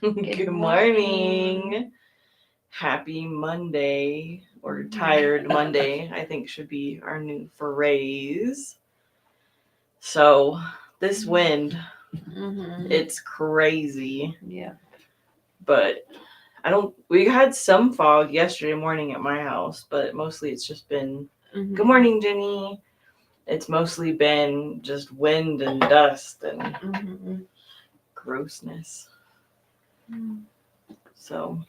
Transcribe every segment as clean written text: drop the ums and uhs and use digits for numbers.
Good morning. Happy Monday, or Tired Monday, I think should be our new phrase. So, this wind, it's crazy. Yeah. But we had some fog yesterday morning at my house, but mostly it's just been, good morning, Jenny. It's mostly been just wind and dust and grossness. So,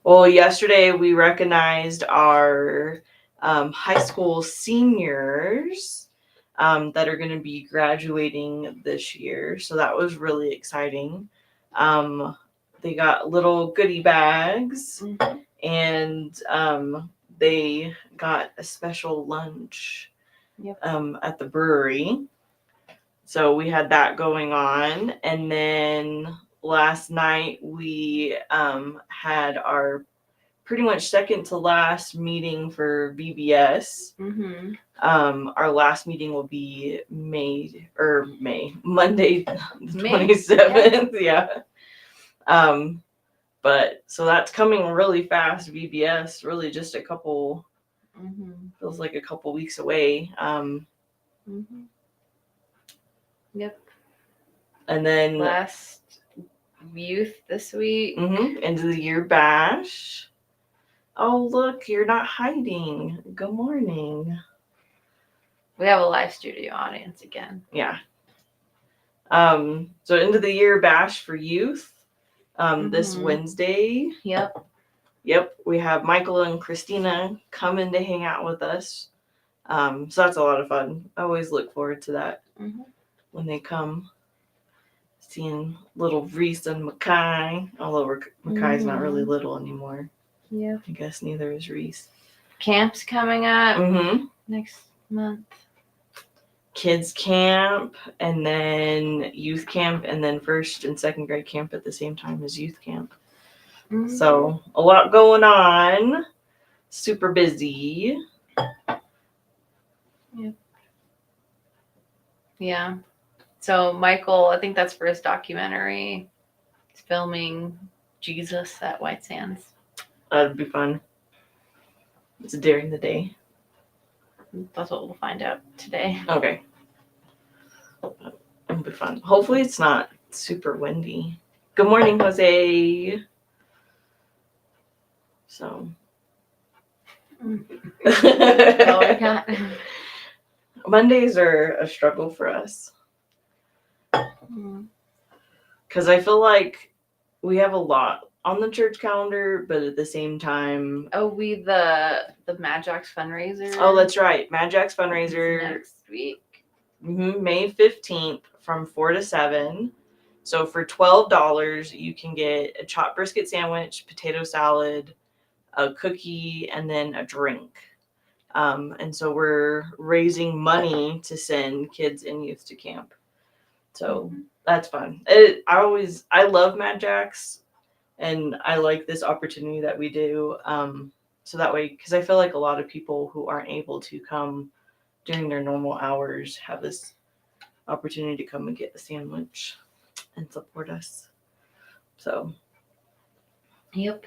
well, yesterday we recognized our high school seniors that are going to be graduating this year. So that was really exciting. They got little goodie bags and they got a special lunch at the brewery. So we had that going on. And then last night we had our pretty much second to last meeting for VBS. Our last meeting will be Monday the 27th. Yeah. But so that's coming really fast. VBS, really just a couple, feels like a couple weeks away. Yep. And then last youth this week. End of the year bash. Oh, look, you're not hiding. Good morning. We have a live studio audience again. Yeah. So end of the year bash for youth. This Wednesday. Yep. We have Michael and Christina coming to hang out with us. So that's a lot of fun. I always look forward to that when they come. Seeing little Reese and Mackay, although Mackay's not really little anymore. Yeah. I guess neither is Reese. Camp's coming up next month. Kids camp, and then youth camp, and then first and second grade camp at the same time as youth camp. So a lot going on. Super busy. Yep. Yeah. So Michael, I think that's for his documentary. He's filming Jesus at White Sands. That'd be fun. It's during the day. That's what we'll find out today. Okay. It'll be fun. Hopefully it's not super windy. Good morning, Jose. So. Mondays are a struggle for us. Because I feel like we have a lot on the church calendar, but at the same time... Oh, the Magjax fundraiser? Oh, that's right. Magjax fundraiser. Next week. May 15th from 4 to 7. So for $12, you can get a chopped brisket sandwich, potato salad, a cookie, and then a drink. And so we're raising money to send kids and youth to camp. So that's fun. I love Magjax, and I like this opportunity that we do. So that way, because I feel like a lot of people who aren't able to come during their normal hours have this opportunity to come and get a sandwich and support us. So. Yep.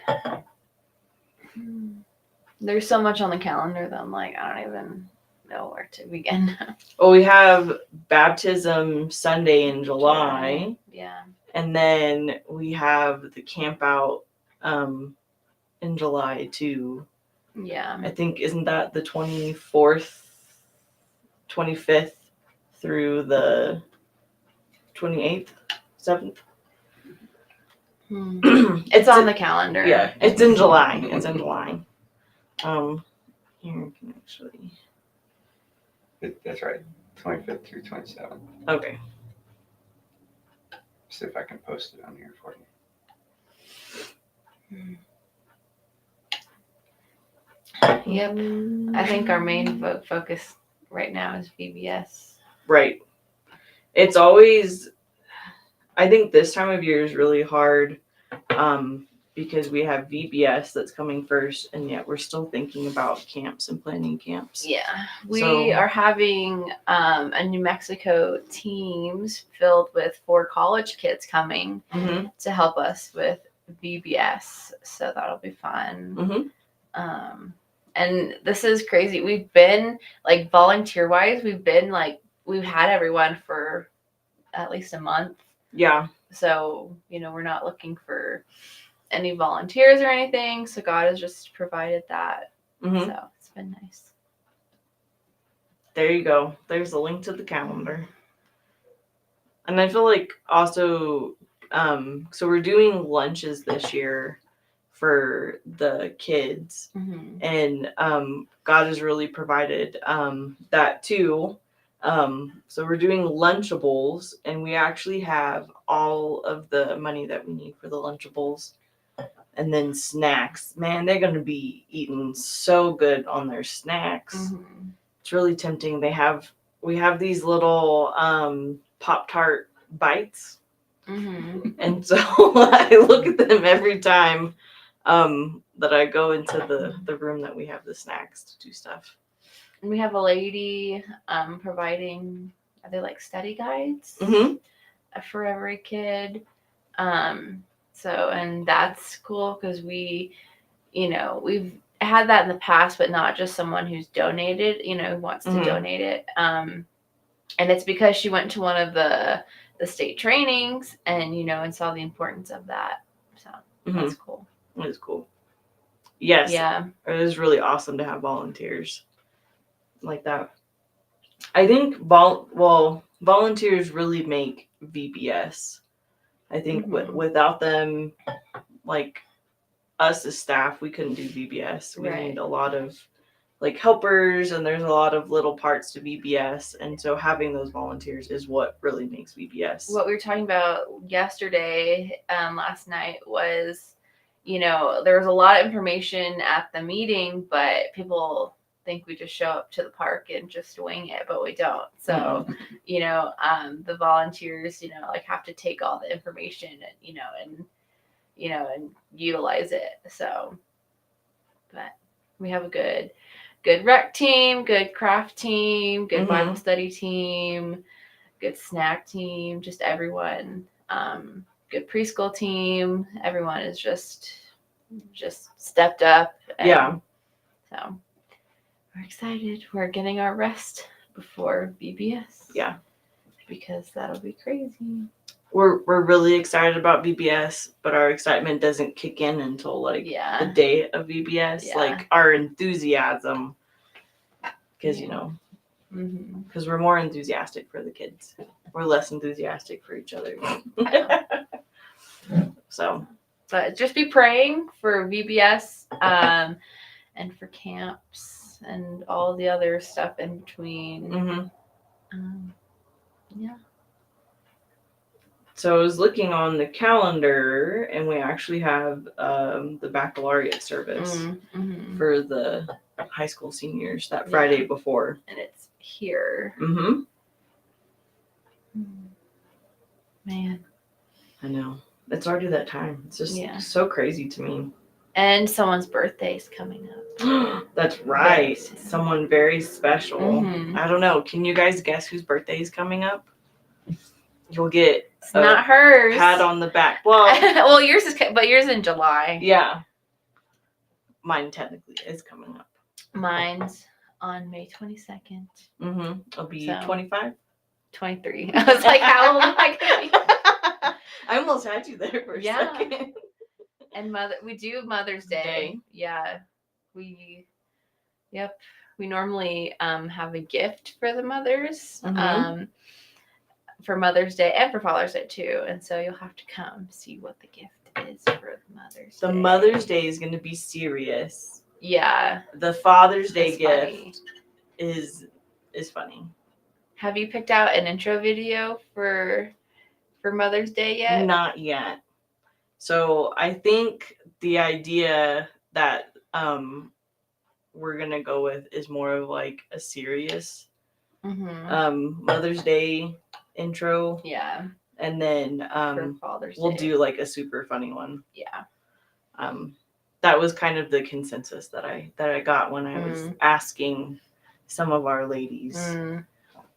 There's so much on the calendar that I'm like, I don't even know where to begin. Well, we have baptism Sunday in July. Yeah. And then we have the camp out in July too. Yeah. I think, isn't that the 24th, 25th through the 28th, 7th? It's on the calendar. Yeah, it's in July. It's in July. Here you can actually. That's right. 25th through 27th. Okay. See if I can post it on here for you. Yep. I think our main focus right now is VBS. Right. It's always, I think this time of year is really hard because we have VBS that's coming first, and yet we're still thinking about camps and planning camps. Yeah, we So- are having a New Mexico teams filled with 4 college kids coming Mm-hmm. to help us with VBS, so that'll be fun. Mm-hmm. And this is crazy. We've been like volunteer wise, we've had everyone for at least a month. Yeah. So, we're not looking for any volunteers or anything. So God has just provided that. Mm-hmm. So it's been nice. There you go. There's a link to the calendar. And I feel like also, so we're doing lunches this year for the kids, Mm-hmm. and God has really provided that too. So we're doing Lunchables, and we actually have all of the money that we need for the Lunchables. And then snacks. Man, they're going to be eating so good on their snacks. Mm-hmm. It's really tempting. We have these little Pop-Tart bites. Mm-hmm. And so I look at them every time that I go into the room that we have the snacks to do stuff. And we have a lady providing, are they like study guides Mm-hmm. for every kid? And that's cool because we've had that in the past, but not just someone who's donated, who wants to Mhm. donate it. And it's because she went to one of the state trainings and saw the importance of that. So that's cool. It is cool. Yes. Yeah. It is really awesome to have volunteers like that. I think volunteers really make VBS. I think Mhm. without them, like us as staff, we couldn't do VBS. We Right. need a lot of like helpers, and there's a lot of little parts to VBS, and so having those volunteers is what really makes VBS. What we were talking about yesterday, last night was, there was a lot of information at the meeting, but people think we just show up to the park and just wing it, but we don't. So, the volunteers, have to take all the information and utilize it. So, but we have a good rec team, good craft team, good Mhm. Bible study team, good snack team, just everyone. Good preschool team. Everyone is just stepped up. Yeah. So we're excited. We're getting our rest before VBS. Yeah. Because that'll be crazy. We're really excited about VBS, but our excitement doesn't kick in until like the day of VBS. Yeah. Like our enthusiasm, because Mm-hmm. because we're more enthusiastic for the kids. We're less enthusiastic for each other. So, but just be praying for VBS and for camps and all the other stuff in between. mhm. Yeah. So I was looking on the calendar, and we actually have the baccalaureate service Mm-hmm. for the high school seniors that Friday before. And it's here. Mm-hmm. Man. I know. It's already that time. It's just so crazy to me. And someone's birthday is coming up. That's right. Very Someone very special. Mhm. I don't know. Can you guys guess whose birthday is coming up? You'll get It's not hers. pat on the back. Well, well, yours is, but yours in July. yeah. Mine technically is coming up. Mine's on May 22nd. Mm-hmm. It'll be So, 25. 23. I was like, how old am I gonna be? I almost had you there for a second. And we do Mother's Day. Yeah. We normally have a gift for the mothers. Mhm. For Mother's Day and for Father's Day too. And so you'll have to come see what the gift is for the Mother's Day. The Mother's Day is going to be serious. Yeah. The Father's Day It's gift funny. is funny. Have you picked out an intro video for Mother's Day yet? Not yet. So I think the idea that we're going to go with is more of like a serious Mother's Day intro. Yeah. And then For Father's we'll Day. do like a super funny one. Yeah. That was kind of the consensus that I got when I was asking some of our ladies,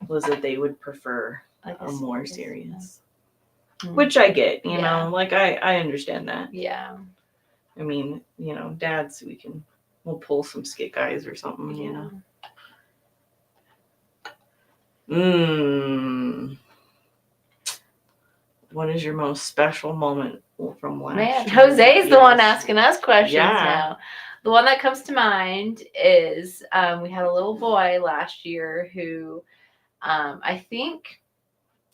was that they would prefer Like a more serious. Mm. Which I get, you Yeah. know, like I understand that. Yeah. I mean, you know, dads, we'll pull some skit guys or something, you Yeah. know. What is your most special moment from last Man, year? Jose's the one Yes. asking us questions Yeah. now. The one that comes to mind is we had a little boy last year who I think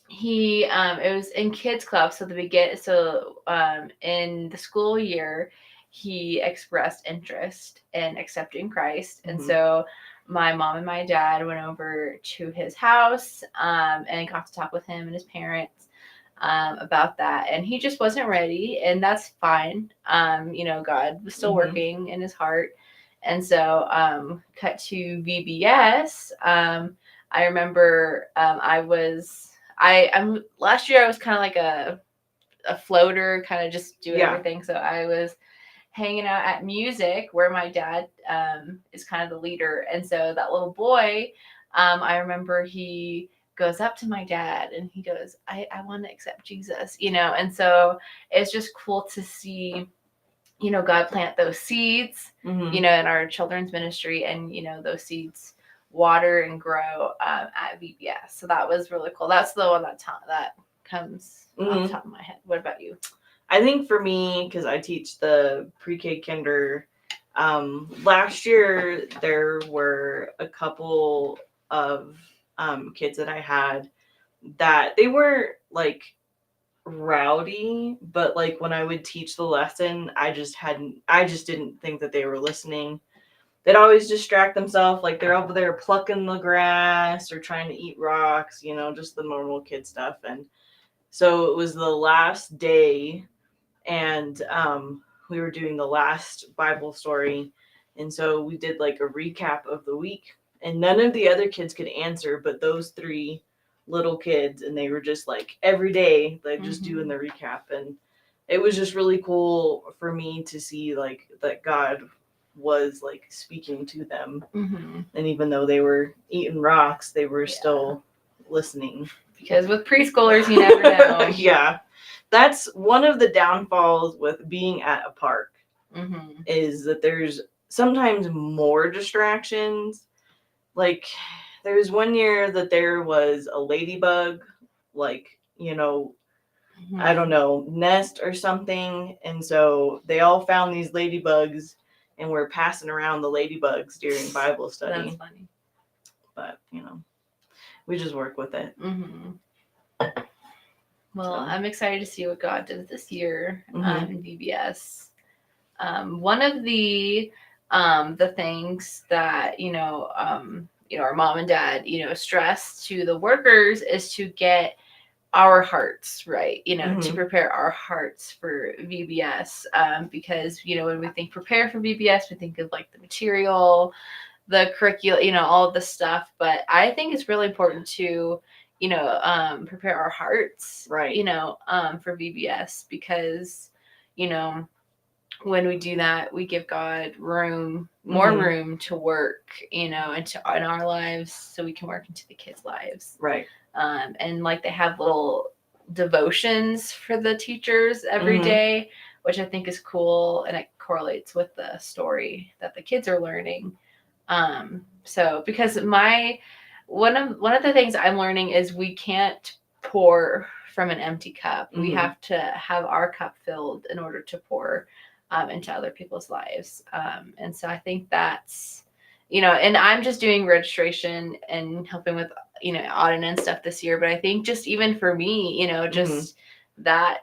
he it was in kids club, so in the school year he expressed interest in accepting Christ, and Mhm. so my mom and my dad went over to his house and got to talk with him and his parents about that, and he just wasn't ready, and that's fine. You know, God was still Mhm. working in his heart, and so cut to VBS. I remember I'm last year I was kind of like a floater, kind of just doing Yeah. everything. So I was hanging out at music where my dad is kind of the leader, and so that little boy, I remember he goes up to my dad and he goes, I want to accept Jesus, you know. And so it's just cool to see, you know, God plant those seeds, Mhm. you know, in our children's ministry, and you know, those seeds water and grow at VBS. So that was really cool. That's the one that comes off the top of my head. What about you? I think for me, because I teach the pre-K kinder, last year there were a couple of kids that I had that they weren't like rowdy, but like when I would teach the lesson, I just didn't think that they were listening. They'd always distract themselves, like they're over there plucking the grass or trying to eat rocks, you know, just the normal kid stuff. And so it was the last day, and we were doing the last Bible story, and so we did like a recap of the week, and none of the other kids could answer but those three little kids, and they were just like every day like just doing the recap, and it was just really cool for me to see like that God was like speaking to them, and even though they were eating rocks, they were still listening. Because with preschoolers, you never know. Yeah. That's one of the downfalls with being at a park, is that there's sometimes more distractions. Like there was one year that there was a ladybug, like, you know, I don't know, nest or something. And so they all found these ladybugs and were passing around the ladybugs during Bible study. That's funny. But, you know, we just work with it. Well, I'm excited to see what God does this year in VBS. One of the things that our mom and dad stress to the workers is to get our hearts right, to prepare our hearts for VBS, because when we think prepare for VBS, we think of like the material, the curriculum, all of the stuff. But I think it's really important to prepare our hearts, right, for VBS, because when we do that, we give God more room to work, in our lives, so we can work into the kids' lives. Right. And like they have little devotions for the teachers every day, which I think is cool, and it correlates with the story that the kids are learning. So because one of the things I'm learning is we can't pour from an empty cup. We have to have our cup filled in order to pour into other people's lives. And so I think that's, and I'm just doing registration and helping with, audit and stuff this year. But I think just even for me, just that,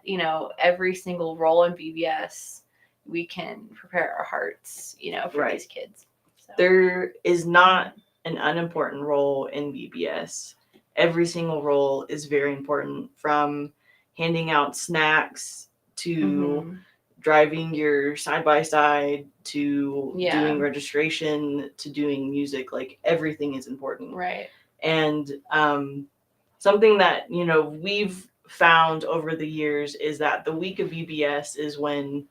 every single role in VBS, we can prepare our hearts, for these kids. So. There is not an unimportant role in VBS. Every single role is very important, from handing out snacks to driving your side-by-side to doing registration to doing music. Like everything is important. Right. And something that, we've found over the years is that the week of VBS is when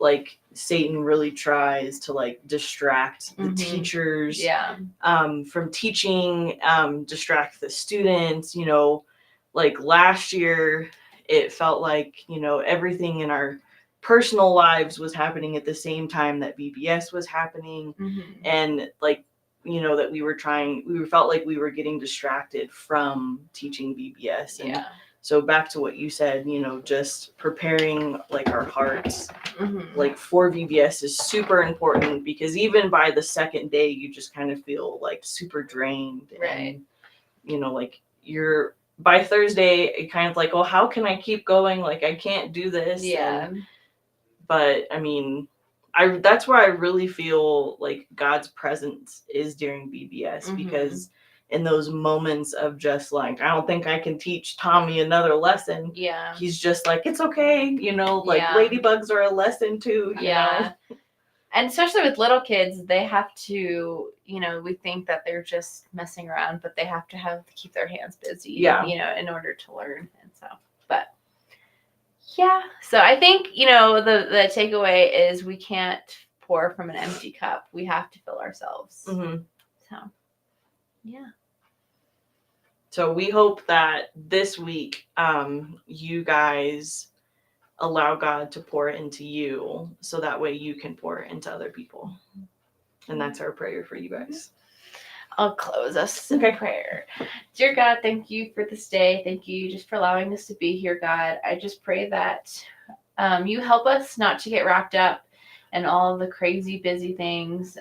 like Satan really tries to like distract the Mhm. teachers Yeah. from teaching, distract the students. Like last year, it felt like, everything in our personal lives was happening at the same time that VBS was happening. Mhm. And like, that we felt like we were getting distracted from teaching VBS. And Yeah. so back to what you said, just preparing like our hearts Mhm. like for VBS is super important, because even by the second day, you just kind of feel like super drained. Right. And, like you're by Thursday, it kind of like, oh, how can I keep going? Like, I can't do this. Yeah. But I mean, that's where I really feel like God's presence is during VBS, Mhm. because in those moments of just like, I don't think I can teach Tommy another lesson. Yeah. He's just like, it's okay, like Yeah. ladybugs are a lesson too, Yeah. And especially with little kids, they have to, we think that they're just messing around, but they have to keep their hands busy, Yeah. in order to learn. And so, but yeah. So I think, the takeaway is we can't pour from an empty cup. We have to fill ourselves. Mhm. So, yeah. So we hope that this week, you guys allow God to pour into you, so that way you can pour into other people. And that's our prayer for you guys. I'll close us in prayer. Dear God, thank you for this day. Thank you just for allowing us to be here, God. I just pray that you help us not to get wrapped up in all the crazy, busy things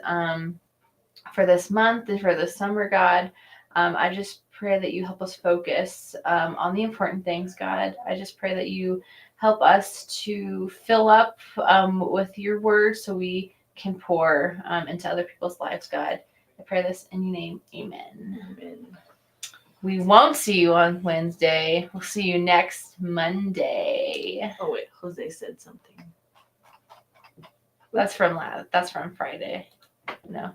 for this month and for this summer, God. I just pray that you help us focus on the important things, God. I just pray that you help us to fill up with your word so we can pour into other people's lives, God. I pray this in your name. Amen. Amen. We won't see you on Wednesday. We'll see you next Monday. Oh wait, Jose said something. That's from Friday. No,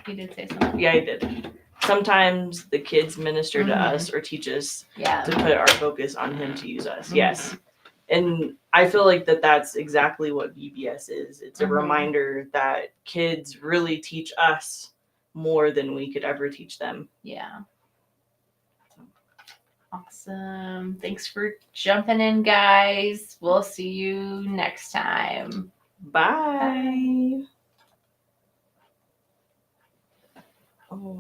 he did say something. Yeah, I did. Sometimes the kids minister to us or teach us Yeah. to put our focus on him to use us. Mhm. Yes. And I feel like that's exactly what VBS is. It's a Mhm. reminder that kids really teach us more than we could ever teach them. Yeah. Awesome. Thanks for jumping in, guys. We'll see you next time. Bye. Oh.